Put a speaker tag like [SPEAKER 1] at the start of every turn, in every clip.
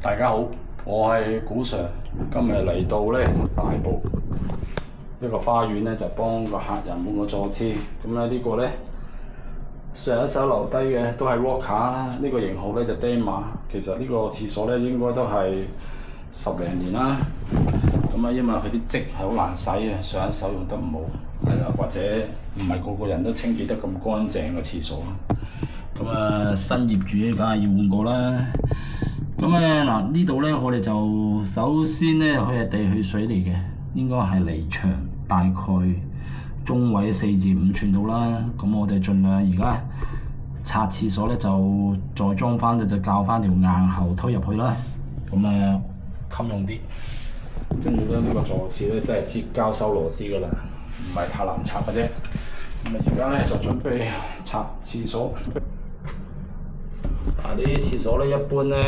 [SPEAKER 1] 大家好，我係古 Sir，今日嚟到咧大埔一個花園咧，就幫個客人換個座廁。咁咧呢個咧上一手留低嘅都係 Walker，呢個型號咧就 Dema。其實呢個廁所咧應該都係10零年啦。咁啊，因為佢啲漬係好難洗嘅，上一手用得唔好，係啦，或者唔係個個人都清潔得咁乾淨個廁所。咁啊，新業主咧梗係要換過啦。咁咧嗱，呢度咧我哋就首先咧佢係地去水嚟嘅，應該係離牆大概中位4至5寸到啦。咁我哋盡量而家拆廁所咧就再裝翻就校翻條硬喉推入去啦。咁啊襟用啲。跟住咧呢個座廁咧都係接膠收螺絲噶啦，唔係太難拆嘅啫。咁啊而家咧就準備拆廁所。嗱，呢啲廁所咧，一般咧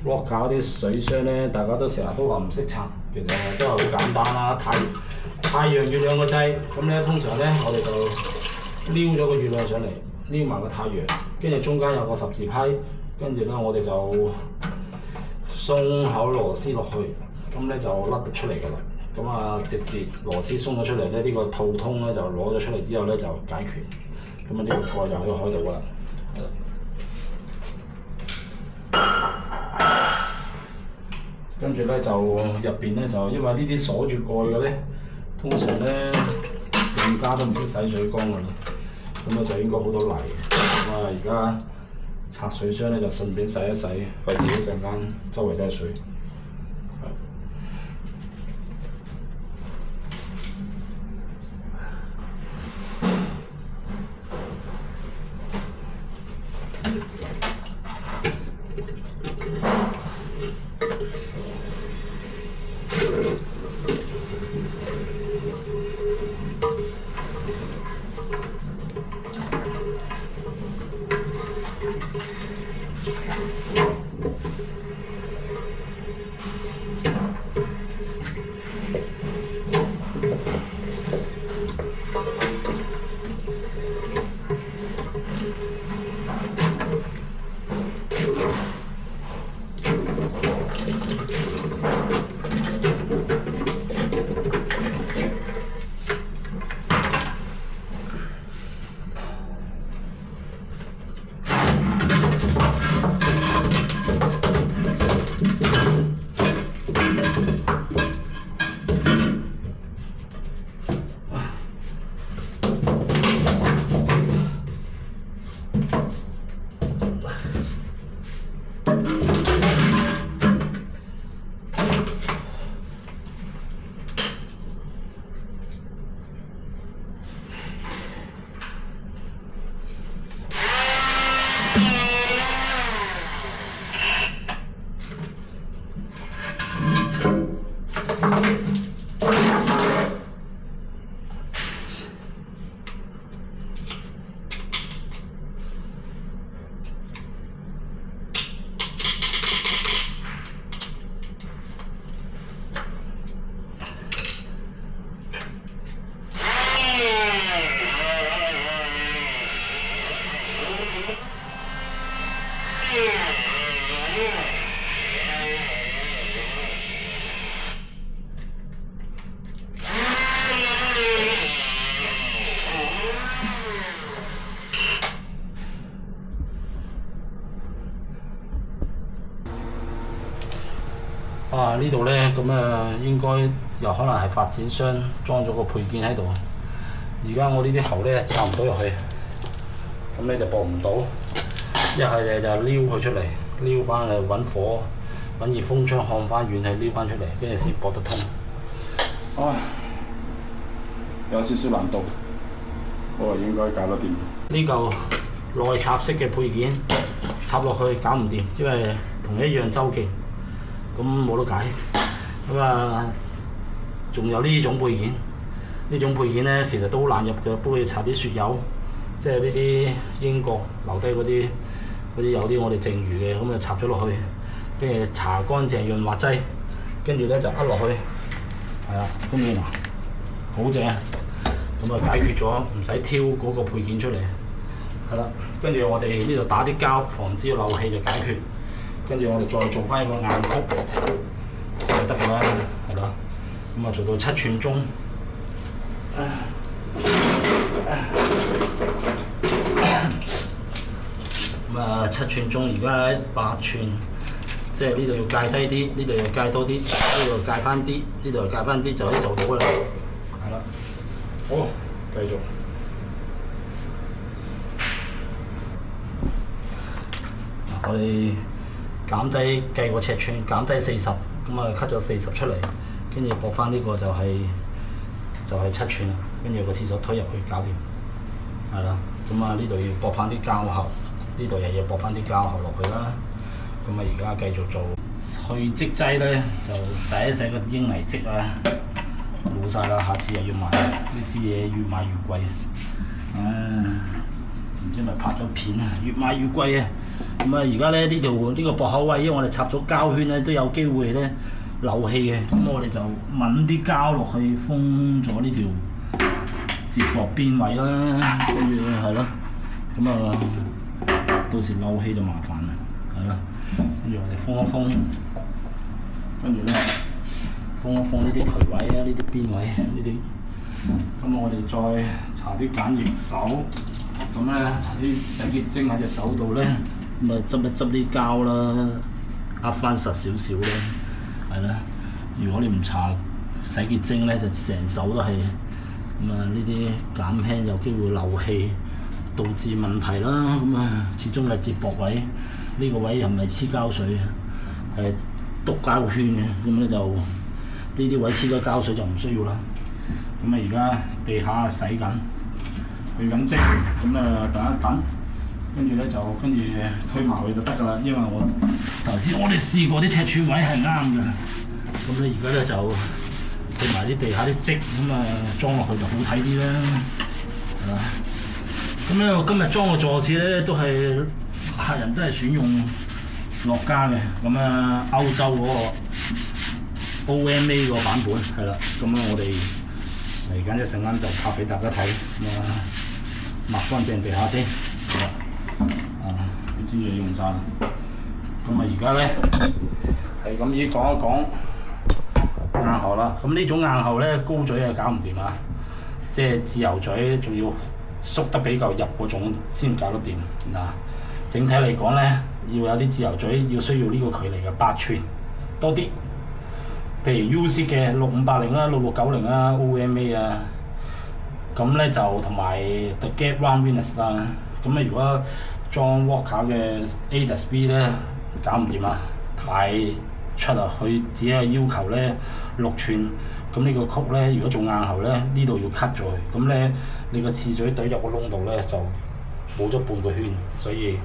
[SPEAKER 1] lock 嗰啲水箱咧，大家都成日都話唔識拆，其實都係好簡單啦。太陽月亮個掣，咁咧通常咧我哋就撩咗個月亮上嚟，撩埋個太陽，跟住中間有個十字批，跟住咧我哋就鬆口螺絲落去，咁咧就甩得出嚟㗎啦。咁啊，直接螺絲鬆咗出嚟咧，呢個套通咧就攞咗出嚟之後咧就解決，咁啊呢個蓋就可以開到㗎啦。跟住咧就入邊咧就因為呢啲鎖住蓋嘅咧，通常咧用家都唔識洗水缸㗎啦，咁咧就應該好多泥。咁啊而家拆水箱咧就順便洗一洗，費事一陣間周圍都係水。呢度咧咁啊，應該又可能係發展商裝咗個配件喺度。而家我呢啲喉咧插唔到入去，咁咧就駁唔到。一係咧就撩佢出嚟，撩翻嚟揾火揾熱風槍焊翻軟氣撩翻出嚟，跟住先駁得通。唉，有少少難度，不過應該搞得掂。呢嚿內插式嘅配件插落去搞唔掂，因為同一樣周徑。咁冇得解，咁啊，仲有呢種配件，呢種配件咧其實都好難入嘅，不過要搽啲雪油，即係呢啲英國留低嗰啲有啲我哋剩餘嘅，咁啊插咗落去，跟住搽乾淨潤滑劑，跟住咧就揗落去，係啦，跟住嗱，好正，咁啊解決咗，唔使挑嗰個配件出嚟，係啦，跟住我哋呢度打啲膠，防止漏氣就解決。跟住我哋再做翻一個硬曲就得㗎啦，係啦。咁啊做到7寸中。咁啊7寸中，而家8寸，即係呢度要戒低啲，呢度要戒多啲，呢度戒翻啲，呢度又戒翻啲，就可以做到㗎啦。係啦，好，繼續。我哋減低計個尺寸，減低40，咁啊 cut 咗40出嚟，跟住駁翻呢個就係7寸啦，跟住個廁所推入去搞掂，係啦。咁啊呢度要駁翻啲膠喉，呢度又要駁翻啲膠喉落去啦。咁啊而家繼續做去漬劑咧，就洗一洗個英泥漬啊，冇晒啦，下次又要買呢支嘢，越買越貴。唔知咪拍咗片啊，越買越貴啊！咁啊，而家咧呢個駁口位，因為我哋插咗膠圈咧，都有機會咧漏氣嘅。咁我哋就抿啲膠落去封咗呢條接駁邊位啦，跟住係咯。咁啊，到時漏氣就麻煩啦，係咯。跟住我哋封一封，跟住咧封一封呢啲渠位啊，呢啲邊位呢啲。咁我哋再搽啲梘液手。咁咧，搽啲洗潔精喺隻手度咧，咁啊執一執啲膠啦，壓翻實少少咧，係啦。如果你唔搽洗潔精咧，就成手都係咁啊！呢啲減輕有機會漏氣，導致問題啦。咁啊，始終係接駁位，呢個位又唔係黐膠水，係篤膠圈嘅。咁咧就呢啲位黐咗膠水就唔需要啦。咁啊，而家地下洗緊。去緊積，咁啊等一等，跟住咧就推埋佢就得㗎啦。因為頭先我哋試過啲尺寸位係啱嘅，咁咧而家咧就推埋啲地下啲積，咁啊裝落去就好睇啲啦，係嘛？咁咧我今日裝個座廁咧都係客人都係選用樂嘉嘅，咁啊歐洲嗰個 OMA 個版本係啦，咁啊我哋嚟緊一陣間就拍俾大家睇，咁啊〜抹乾淨地下先，呢支嘢用晒啦。咁啊而家咧係咁依講一講硬喉啦。咁呢種硬喉咧高嘴係搞唔掂啊，即係自由嘴仲要縮得比較入嗰種先搞得掂嗱。整體嚟講咧，要有啲自由嘴，要需要呢個距離嘅8寸多啲。譬如 UZ 嘅6580啦、6690啦、OMA 啊。咁咧就同埋 The Gap One Venus 啦，咁咧如果裝 Walker 嘅 ADAS-B 咧搞唔掂啊，太出啊！佢只係要求咧6寸，咁呢個曲咧如果做硬喉咧呢度要 cut 咗佢，咁咧你個廁嘴對入個窿度咧就冇咗半個圈，所以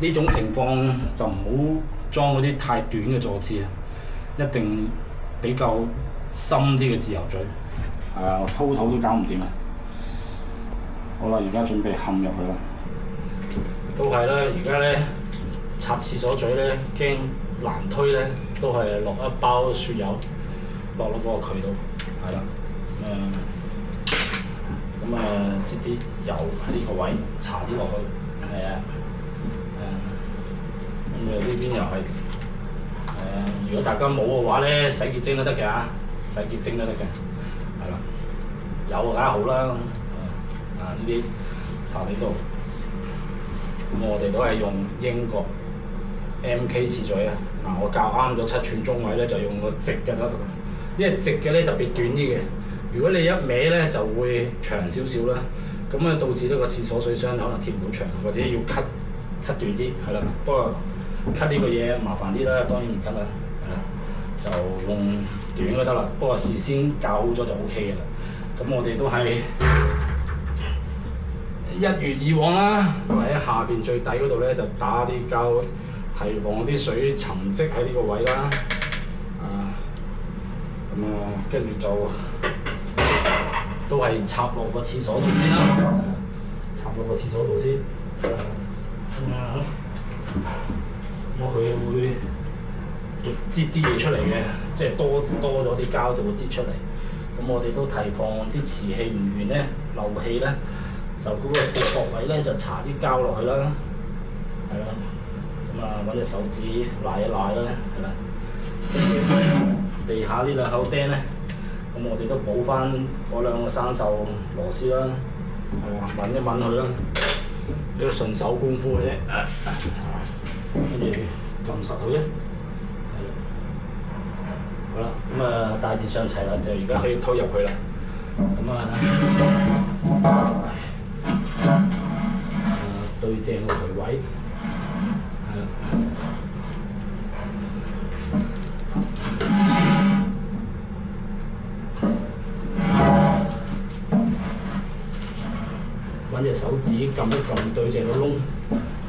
[SPEAKER 1] 呢種情況就唔好裝嗰啲太短嘅座廁啊，一定比較深啲嘅自由嘴，滔都搞唔掂啊！好啦，而家準備嵌入去啦。都係啦，而家咧插廁所嘴咧，驚難推咧，都係落一包雪油落嗰個渠度，係啦。咁擠啲油喺呢個位搽啲落去，係啊。咁呢邊又係如果大家冇嘅話咧，洗潔精都得嘅嚇，洗潔精都得嘅，係啦。有梗係好啦。呢啲搽喺度，咁我哋都係用英國 MK 廁嘴啊。嗱，我較啱咗7寸中位咧，就用個直嘅得，因為直嘅咧特別短啲嘅。如果你一歪咧就會長少少啦，咁啊導致呢個廁所水箱可能貼唔到牆，或者要 cut 短啲，係啦。不過 cut 呢個嘢麻煩啲啦，當然唔 cut 啦，係啦，就用短就得啦。不過事先較好咗就 OK 嘅啦。咁我哋都係一如以往啦，喺下邊最底嗰度咧就打啲膠，提防啲水沉積喺呢個位啦。跟住就都係插落個廁所度先啦，插落個廁所度先。咁佢會擠啲嘢出嚟嘅，即係多咗啲膠就會擠出嚟。咁我哋都提防啲瓷器唔完咧漏氣咧。就嗰個接駁位咧，就搽啲膠落去啦，係啦。咁咁啊揾隻手指舐一舐啦，係啦。跟住地下呢兩口釘咧，咁我哋都補翻嗰兩個生鏽螺絲啦，係嘛，揾一揾佢啦，呢個順手功夫嘅啫，跟住撳實佢咧，係啦，好啦，咁啊大致上齊啦，就而家可以推入去啦，咁啊對正個渠位，係啦。揾隻手指撳一撳對正個窿，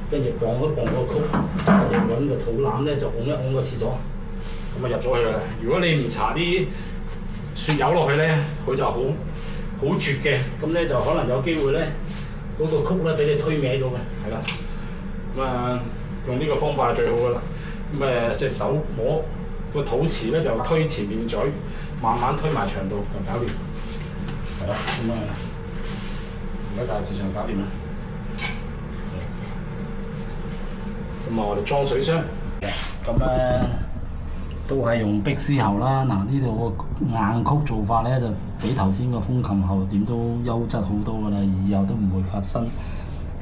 [SPEAKER 1] 跟住磅一磅個曲，跟住揾個肚腩咧就拱一拱個廁所，咁啊入咗去啦。如果你唔搽啲雪油落去咧，佢就好絕嘅，咁咧就可能有機會咧嗰個曲咧俾你推歪咗嘅，係啦。咁啊用呢個方法係最好噶啦。咁隻手摸個肚臍咧就推前面嘴，慢慢推埋牆度就搞掂。係啦，咁而家大致上搞掂啦。咁我哋裝水箱。咁都係用碧絲喉啦。嗱，呢度個硬曲做法咧就比頭先個風琴喉點都優質好多㗎啦，以後都唔會發生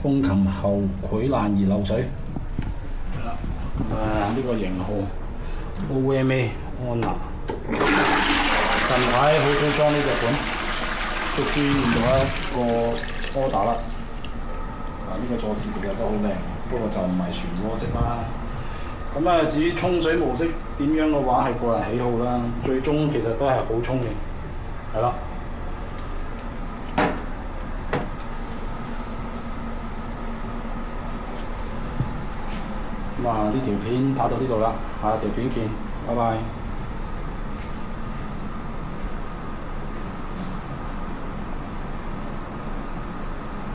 [SPEAKER 1] 風琴喉潰爛而漏水。係啦。呢個型號 OMA 安娜。近排好想裝呢隻款，都見到一個 order 啦。呢個座墊其實都好靚，不過就唔係漩渦式啦。咁至於沖水模式點樣嘅話，係個人喜好啦。最終其實都係好沖嘅，係啦。咁呢條片拍到呢度啦，下條片見，拜拜。